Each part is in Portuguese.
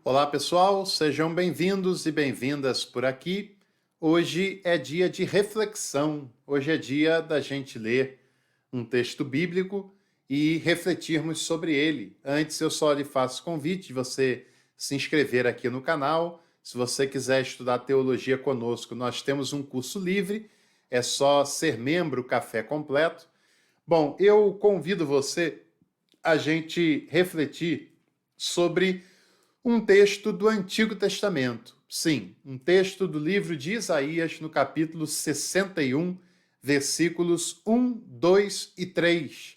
Olá pessoal, sejam bem-vindos e bem-vindas por aqui. Hoje é dia de reflexão, hoje é dia da gente ler um texto bíblico e refletirmos sobre ele. Antes eu só lhe faço convite de você se inscrever aqui no canal. Se você quiser estudar teologia conosco, nós temos um curso livre, é só ser membro Café Completo. Bom, eu convido você a gente refletir sobre um texto do Antigo Testamento. Sim, um texto do livro de Isaías, no capítulo 61, versículos 1, 2 e 3.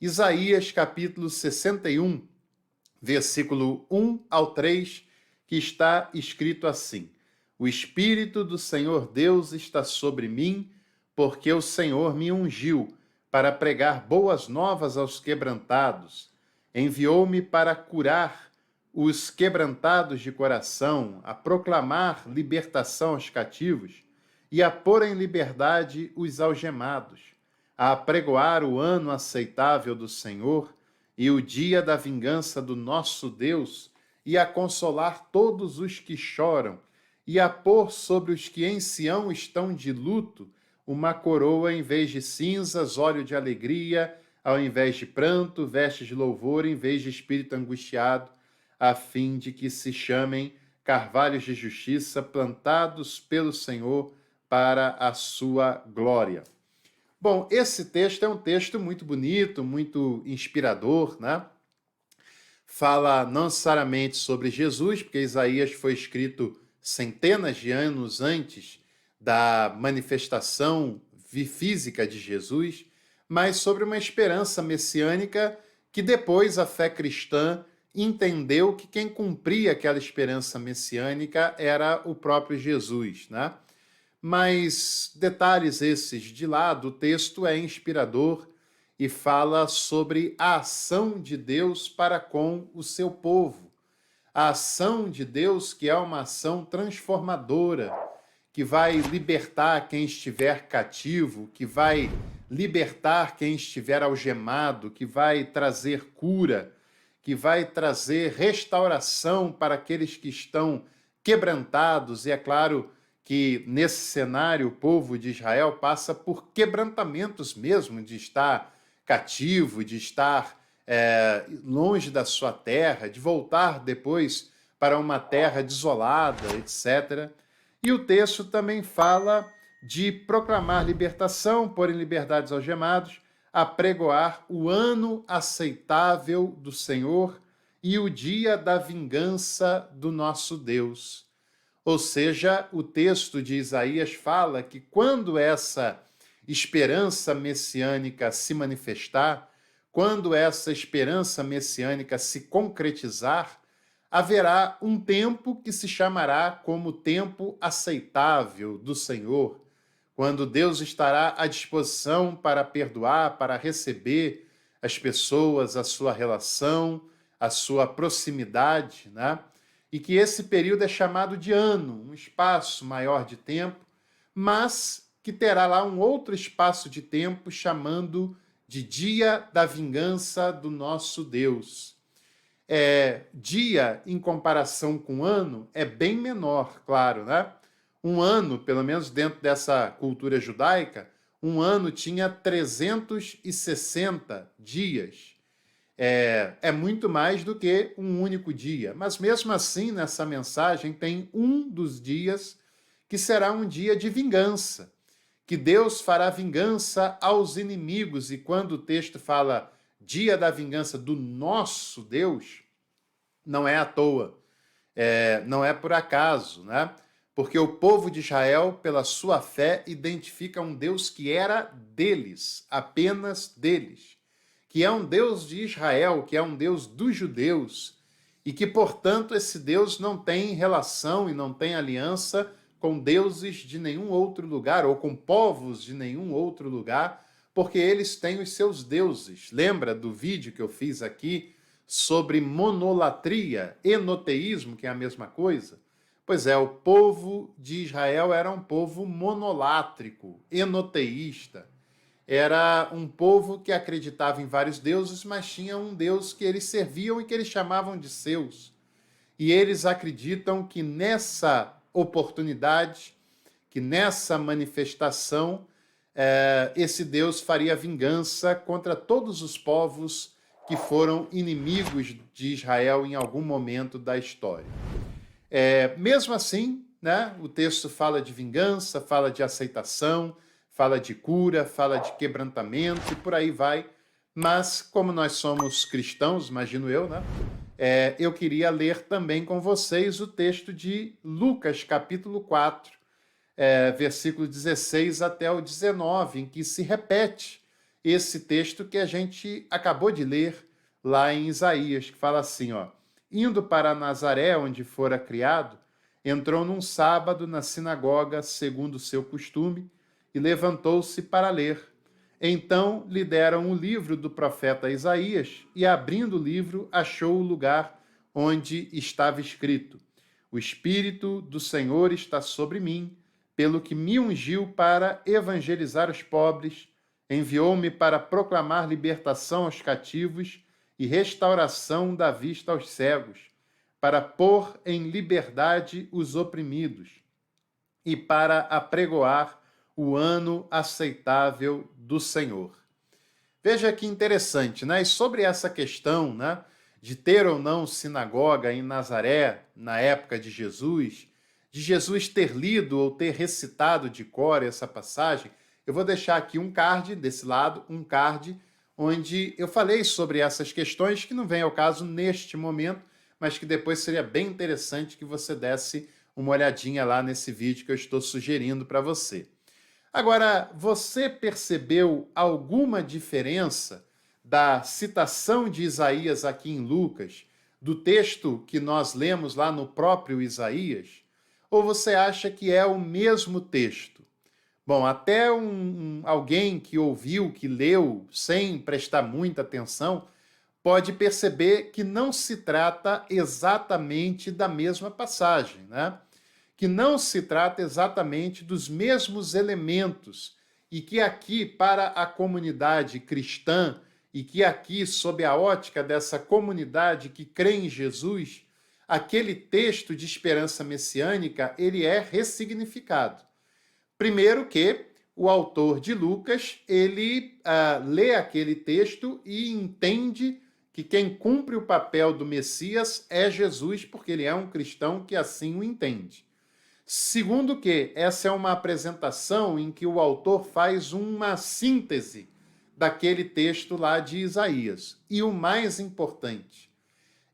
Isaías, capítulo 61, versículo 1 ao 3, que está escrito assim: O Espírito do Senhor Deus está sobre mim, porque o Senhor me ungiu para pregar boas novas aos quebrantados. Enviou-me para curar os quebrantados de coração, a proclamar libertação aos cativos e a pôr em liberdade os algemados, a apregoar o ano aceitável do Senhor e o dia da vingança do nosso Deus, e a consolar todos os que choram, e a pôr sobre os que em Sião estão de luto uma coroa em vez de cinzas, óleo de alegria ao invés de pranto, vestes de louvor em vez de espírito angustiado, a fim de que se chamem carvalhos de justiça plantados pelo Senhor para a sua glória. Bom, esse texto é um texto muito bonito, muito inspirador, né? Fala não necessariamente sobre Jesus, porque Isaías foi escrito centenas de anos antes da manifestação física de Jesus, mas sobre uma esperança messiânica que depois a fé cristã entendeu que quem cumpria aquela esperança messiânica era o próprio Jesus, né? Mas detalhes esses de lado, o texto é inspirador e fala sobre a ação de Deus para com o seu povo. A ação de Deus que é uma ação transformadora, que vai libertar quem estiver cativo, que vai libertar quem estiver algemado, que vai trazer cura, que vai trazer restauração para aqueles que estão quebrantados. E é claro que nesse cenário o povo de Israel passa por quebrantamentos mesmo, de estar cativo, de estar longe da sua terra, de voltar depois para uma terra desolada, etc. E o texto também fala de proclamar libertação, pôr em liberdade os algemados, apregoar o ano aceitável do Senhor e o dia da vingança do nosso Deus. Ou seja, o texto de Isaías fala que quando essa esperança messiânica se manifestar, quando essa esperança messiânica se concretizar, haverá um tempo que se chamará como tempo aceitável do Senhor, quando Deus estará à disposição para perdoar, para receber as pessoas, a sua relação, a sua proximidade, né? E que esse período é chamado de ano, um espaço maior de tempo, mas que terá lá um outro espaço de tempo chamando de dia da vingança do nosso Deus. Dia, em comparação com ano, é bem menor, claro, né? Um ano, pelo menos dentro dessa cultura judaica, um ano tinha 360 dias. É muito mais do que um único dia. Mas mesmo assim, nessa mensagem, tem um dos dias que será um dia de vingança, que Deus fará vingança aos inimigos. E quando o texto fala dia da vingança do nosso Deus, não é à toa, não é por acaso, né? Porque o povo de Israel, pela sua fé, identifica um Deus que era deles, apenas deles, que é um Deus de Israel, que é um Deus dos judeus, e que, portanto, esse Deus não tem relação e não tem aliança com deuses de nenhum outro lugar, ou com povos de nenhum outro lugar, porque eles têm os seus deuses. Lembra do vídeo que eu fiz aqui sobre monolatria, enoteísmo, que é a mesma coisa? Pois é, o povo de Israel era um povo monolátrico, enoteísta. Era um povo que acreditava em vários deuses, mas tinha um Deus que eles serviam e que eles chamavam de seus. e eles acreditam que nessa oportunidade, que nessa manifestação, esse Deus faria vingança contra todos os povos que foram inimigos de Israel em algum momento da história. Mesmo assim, né, o texto fala de vingança, fala de aceitação, fala de cura, fala de quebrantamento e por aí vai. Mas, como nós somos cristãos, imagino eu, né, eu queria ler também com vocês o texto de Lucas, capítulo 4, versículo 16 até o 19, em que se repete esse texto que a gente acabou de ler lá em Isaías, que fala assim, ó: indo para Nazaré, onde fora criado, entrou num sábado na sinagoga, segundo o seu costume, e levantou-se para ler. Então lhe deram o livro do profeta Isaías, e abrindo o livro, achou o lugar onde estava escrito: o Espírito do Senhor está sobre mim, pelo que me ungiu para evangelizar os pobres, enviou-me para proclamar libertação aos cativos e restauração da vista aos cegos, para pôr em liberdade os oprimidos e para apregoar o ano aceitável do Senhor. Veja que interessante, né? E sobre essa questão, né, de ter ou não sinagoga em Nazaré na época de Jesus ter lido ou ter recitado de cor essa passagem, eu vou deixar aqui um card desse lado, um card onde eu falei sobre essas questões que não vem ao caso neste momento, mas que depois seria bem interessante que você desse uma olhadinha lá nesse vídeo que eu estou sugerindo para você. Agora, você percebeu alguma diferença da citação de Isaías aqui em Lucas, do texto que nós lemos lá no próprio Isaías? Ou você acha que é o mesmo texto? Bom, até alguém que ouviu, que leu, sem prestar muita atenção, pode perceber que não se trata exatamente da mesma passagem, né? Que não se trata exatamente dos mesmos elementos e que aqui, para a comunidade cristã, e que aqui, sob a ótica dessa comunidade que crê em Jesus, aquele texto de esperança messiânica, ele é ressignificado. Primeiro que o autor de Lucas, ele lê aquele texto e entende que quem cumpre o papel do Messias é Jesus, porque ele é um cristão que assim o entende. Segundo que essa é uma apresentação em que o autor faz uma síntese daquele texto lá de Isaías. E o mais importante,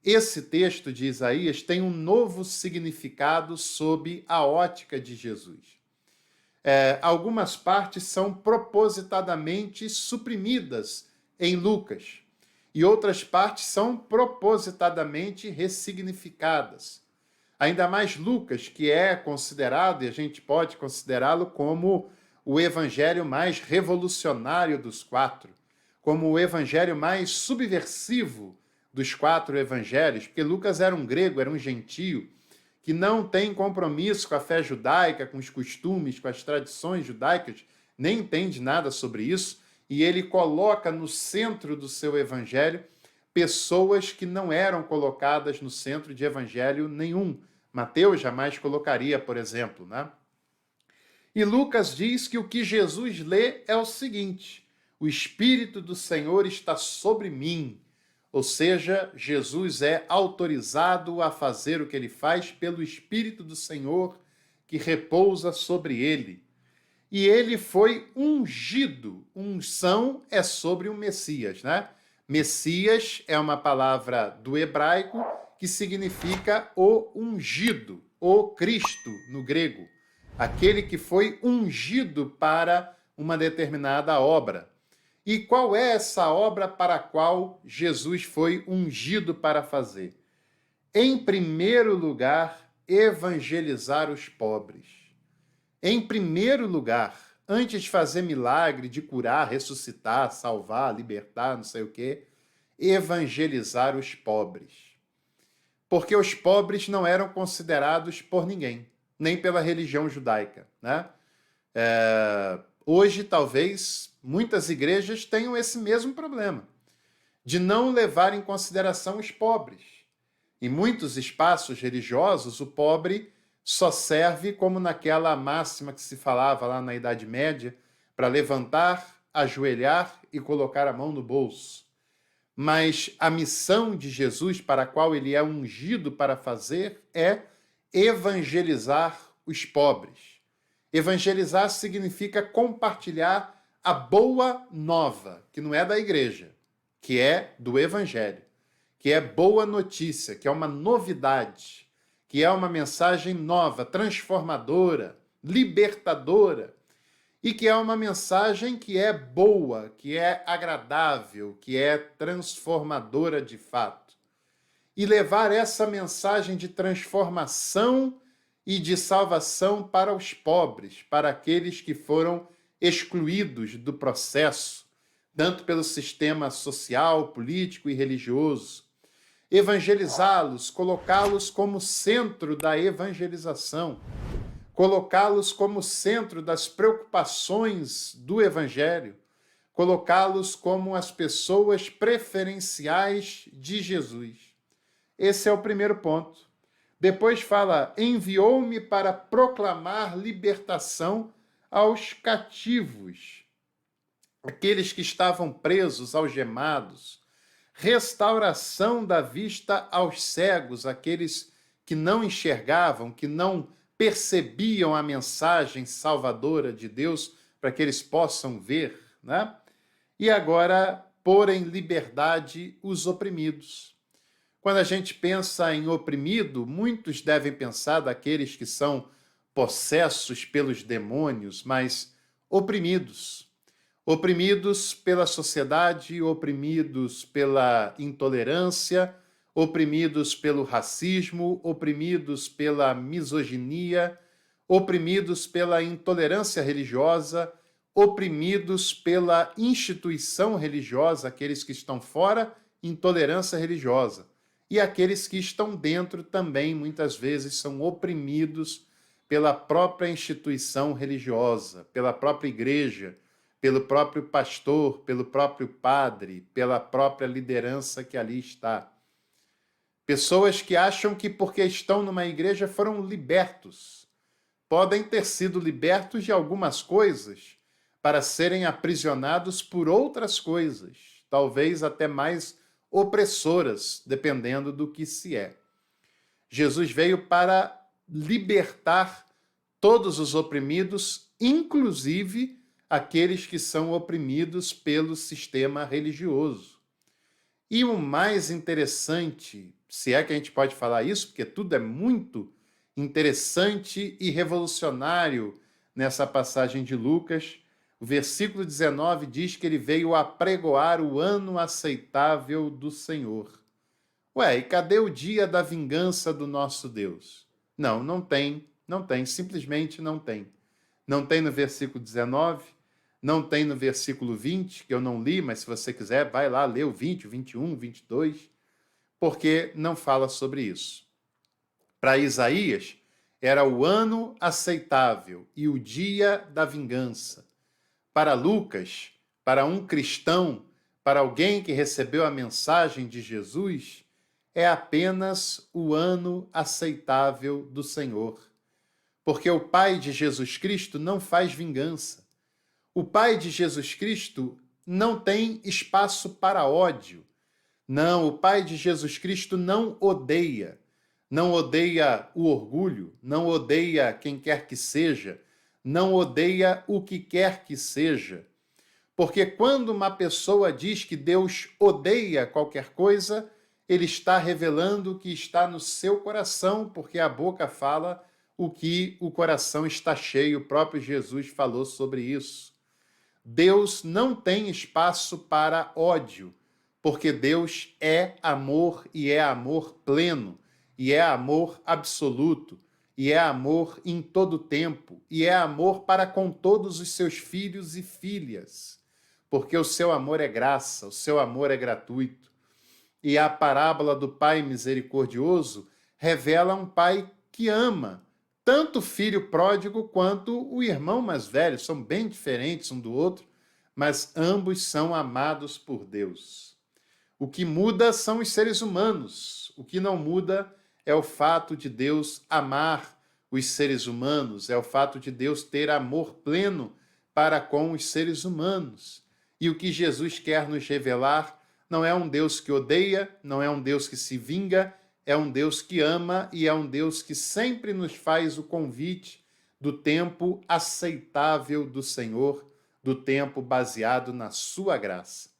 esse texto de Isaías tem um novo significado sob a ótica de Jesus. Algumas partes são propositadamente suprimidas em Lucas e outras partes são propositadamente ressignificadas. Ainda mais Lucas, que é considerado, e a gente pode considerá-lo como o evangelho mais revolucionário dos quatro, como o evangelho mais subversivo dos quatro evangelhos, porque Lucas era um grego, era um gentio, que não tem compromisso com a fé judaica, com os costumes, com as tradições judaicas, nem entende nada sobre isso, e ele coloca no centro do seu evangelho pessoas que não eram colocadas no centro de evangelho nenhum. Mateus jamais colocaria, por exemplo, né? E Lucas diz que o que Jesus lê é o seguinte: o Espírito do Senhor está sobre mim. Ou seja, Jesus é autorizado a fazer o que ele faz pelo Espírito do Senhor que repousa sobre ele. E ele foi ungido. Unção é sobre o Messias, né? Messias é uma palavra do hebraico que significa o ungido, o Cristo no grego. Aquele que foi ungido para uma determinada obra. E qual é essa obra para a qual Jesus foi ungido para fazer? Em primeiro lugar, evangelizar os pobres. Em primeiro lugar, antes de fazer milagre, de curar, ressuscitar, salvar, libertar, não sei o quê, evangelizar os pobres. Porque os pobres não eram considerados por ninguém, nem pela religião judaica, né? Hoje, talvez, muitas igrejas tenham esse mesmo problema, de não levar em consideração os pobres. Em muitos espaços religiosos, o pobre só serve, como naquela máxima que se falava lá na Idade Média, para levantar, ajoelhar e colocar a mão no bolso. Mas a missão de Jesus, para a qual ele é ungido para fazer, é evangelizar os pobres. Evangelizar significa compartilhar a boa nova, que não é da igreja, que é do evangelho, que é boa notícia, que é uma novidade, que é uma mensagem nova, transformadora, libertadora, e que é uma mensagem que é boa, que é agradável, que é transformadora de fato. E levar essa mensagem de transformação e de salvação para os pobres, para aqueles que foram excluídos do processo, tanto pelo sistema social, político e religioso. Evangelizá-los, colocá-los como centro da evangelização, colocá-los como centro das preocupações do Evangelho, colocá-los como as pessoas preferenciais de Jesus. Esse é o primeiro ponto. Depois fala, enviou-me para proclamar libertação aos cativos, aqueles que estavam presos, algemados, restauração da vista aos cegos, aqueles que não enxergavam, que não percebiam a mensagem salvadora de Deus para que eles possam ver, né? E agora pôr em liberdade os oprimidos. Quando a gente pensa em oprimido, muitos devem pensar daqueles que são possessos pelos demônios, mas oprimidos. Oprimidos pela sociedade, oprimidos pela intolerância, oprimidos pelo racismo, oprimidos pela misoginia, oprimidos pela intolerância religiosa, oprimidos pela instituição religiosa, aqueles que estão fora, intolerância religiosa. E aqueles que estão dentro também, muitas vezes, são oprimidos pela própria instituição religiosa, pela própria igreja, pelo próprio pastor, pelo próprio padre, pela própria liderança que ali está. Pessoas que acham que porque estão numa igreja foram libertos. Podem ter sido libertos de algumas coisas para serem aprisionados por outras coisas, talvez até mais opressoras, dependendo do que se é. Jesus veio para libertar todos os oprimidos, inclusive aqueles que são oprimidos pelo sistema religioso. E o mais interessante, se é que a gente pode falar isso, porque tudo é muito interessante e revolucionário nessa passagem de Lucas, o versículo 19 diz que ele veio apregoar o ano aceitável do Senhor. Ué, e cadê o dia da vingança do nosso Deus? Não tem, simplesmente não tem. Não tem no versículo 19, não tem no versículo 20, que eu não li, mas se você quiser, vai lá ler o 20, o 21, o 22, porque não fala sobre isso. Para Isaías, era o ano aceitável e o dia da vingança. Para Lucas, para um cristão, para alguém que recebeu a mensagem de Jesus, é apenas o ano aceitável do Senhor. Porque o Pai de Jesus Cristo não faz vingança. O Pai de Jesus Cristo não tem espaço para ódio. Não, o Pai de Jesus Cristo não odeia. Não odeia o orgulho, não odeia quem quer que seja, não odeia o que quer que seja. Porque quando uma pessoa diz que Deus odeia qualquer coisa, ele está revelando o que está no seu coração, porque a boca fala o que o coração está cheio. O próprio Jesus falou sobre isso. Deus não tem espaço para ódio, porque Deus é amor e é amor pleno, e é amor absoluto, e é amor em todo tempo, e é amor para com todos os seus filhos e filhas, porque o seu amor é graça, o seu amor é gratuito. E a parábola do Pai misericordioso revela um pai que ama tanto o filho pródigo quanto o irmão mais velho. São bem diferentes um do outro, mas ambos são amados por Deus. O que muda são os seres humanos. O que não muda é o fato de Deus amar os seres humanos, é o fato de Deus ter amor pleno para com os seres humanos. E o que Jesus quer nos revelar não é um Deus que odeia, não é um Deus que se vinga, é um Deus que ama e é um Deus que sempre nos faz o convite do tempo aceitável do Senhor, do tempo baseado na sua graça.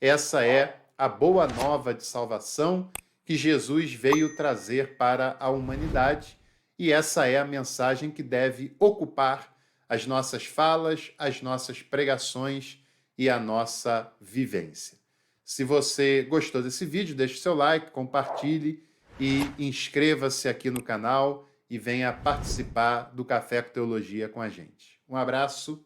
Essa é a boa nova de salvação que Jesus veio trazer para a humanidade, e essa é a mensagem que deve ocupar as nossas falas, as nossas pregações e a nossa vivência. Se você gostou desse vídeo, deixe seu like, compartilhe e inscreva-se aqui no canal e venha participar do Café com Teologia com a gente. Um abraço